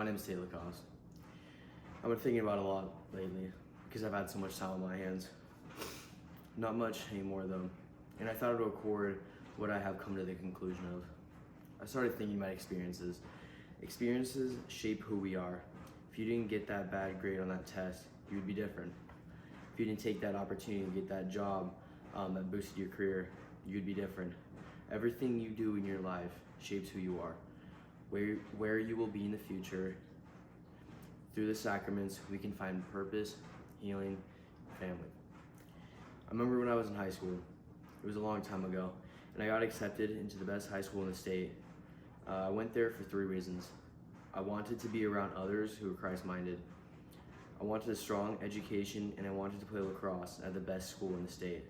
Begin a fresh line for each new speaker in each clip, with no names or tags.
My name is Taylor Cost. I've been thinking about it a lot lately because I've had so much time on my hands. Not much anymore though, and I thought I'd record what I have come to the conclusion of. I started thinking about experiences. Experiences shape who we are. If you didn't get that bad grade on that test, you would be different. If you didn't take that opportunity to get that job that boosted your career, you'd be different. Everything you do in your life shapes who you are. Where you will be in the future. Through the Sacraments, we can find purpose, healing, family. I remember when I was in high school, it was a long time ago, and I got accepted into the best high school in the state. I went there for 3 reasons. I wanted to be around others who were Christ-minded. I wanted a strong education, and I wanted to play lacrosse at the best school in the state.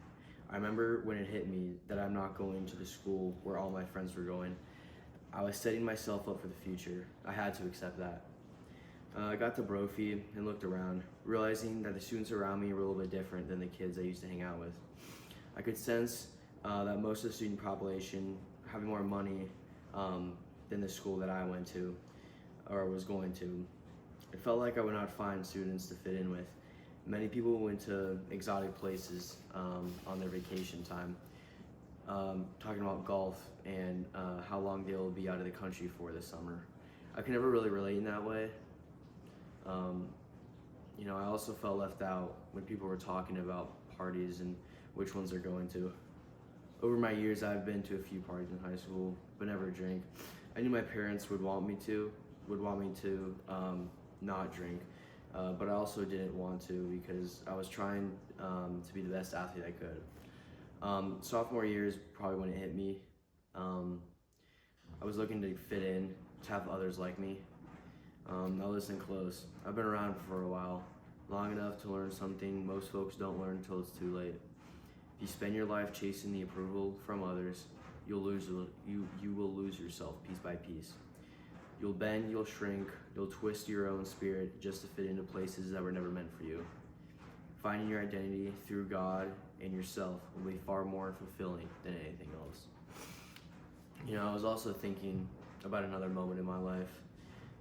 I remember when it hit me that I'm not going to the school where all my friends were going. I was setting myself up for the future. I had to accept that. I got to Brophy and looked around, realizing that the students around me were a little bit different than the kids I used to hang out with. I could sense that most of the student population had more money than the school that I went to or was going to. It felt like I would not find students to fit in with. Many people went to exotic places on their vacation time, talking about golf and how long they'll be out of the country for this summer. I could never really relate in that way. I also felt left out when people were talking about parties and which ones they're going to. Over my years, I've been to a few parties in high school, but never drank. I knew my parents would want me to not drink, but I also didn't want to because I was trying to be the best athlete I could. Sophomore year is probably when it hit me. I was looking to fit in, to have others like me. Now listen close. I've been around for a while, long enough to learn something most folks don't learn until it's too late. If you spend your life chasing the approval from others, you will lose yourself piece by piece. You'll bend, you'll shrink, you'll twist your own spirit just to fit into places that were never meant for you. Finding your identity through God and yourself will be far more fulfilling than anything else. I was also thinking about another moment in my life.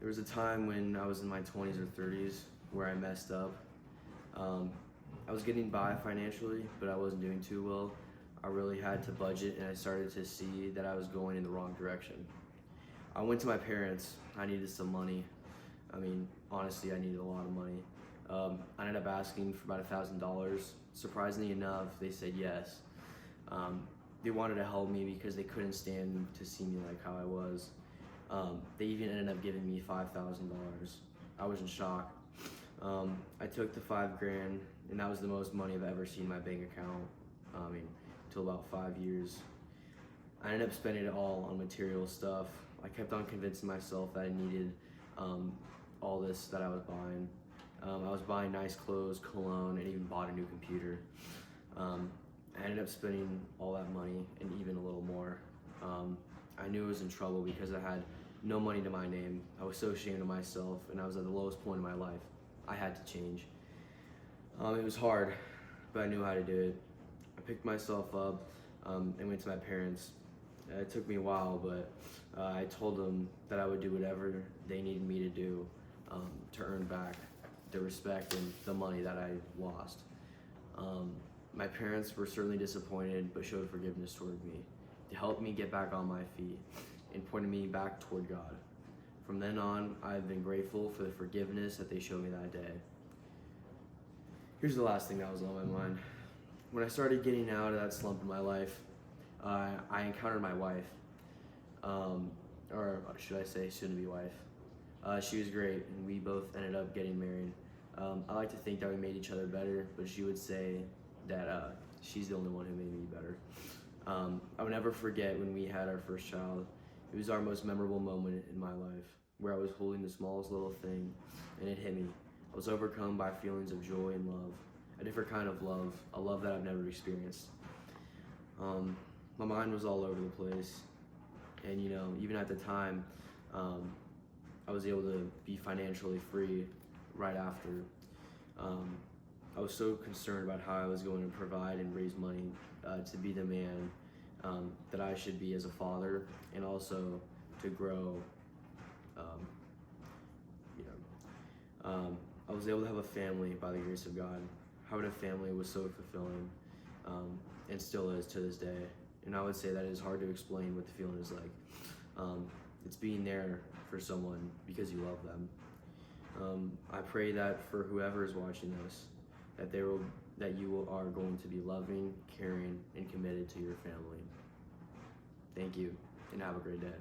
There was a time when I was in my 20s or 30s where I messed up. I was getting by financially, but I wasn't doing too well. I really had to budget, and I started to see that I was going in the wrong direction. I went to my parents. I needed some money. Honestly, I needed a lot of money. I ended up asking for about $1,000. Surprisingly enough, they said yes. They wanted to help me because they couldn't stand to see me like how I was. They even ended up giving me $5,000. I was in shock. I took the $5,000, and that was the most money I've ever seen in my bank account. Till about 5 years. I ended up spending it all on material stuff. I kept on convincing myself that I needed all this that I was buying. I was buying nice clothes, cologne, and even bought a new computer. I ended up spending all that money and even a little more. I knew I was in trouble because I had no money to my name. I was so ashamed of myself, and I was at the lowest point in my life. I had to change. It was hard, but I knew how to do it. I picked myself up and went to my parents. It took me a while, but I told them that I would do whatever they needed me to do to earn back the respect and the money that I lost. My parents were certainly disappointed, but showed forgiveness toward me. They helped me get back on my feet and pointed me back toward God. From then on, I've been grateful for the forgiveness that they showed me that day. Here's the last thing that was on my mind. When I started getting out of that slump in my life, I encountered my wife, or should I say soon-to-be wife. She was great, and we both ended up getting married. I like to think that we made each other better, but she would say that she's the only one who made me better. I would never forget when we had our first child. It was our most memorable moment in my life, where I was holding the smallest little thing, and it hit me. I was overcome by feelings of joy and love, a different kind of love, a love that I've never experienced. My mind was all over the place, and even at the time, I was able to be financially free right after. I was so concerned about how I was going to provide and raise money to be the man that I should be as a father, and also to grow I was able to have a family by the grace of God. Having a family was so fulfilling, and still is to this day. And I would say that it is hard to explain what the feeling is like. It's being there for someone because you love them. I pray that for whoever is watching this, that you are going to be loving, caring, and committed to your family. Thank you, and have a great day.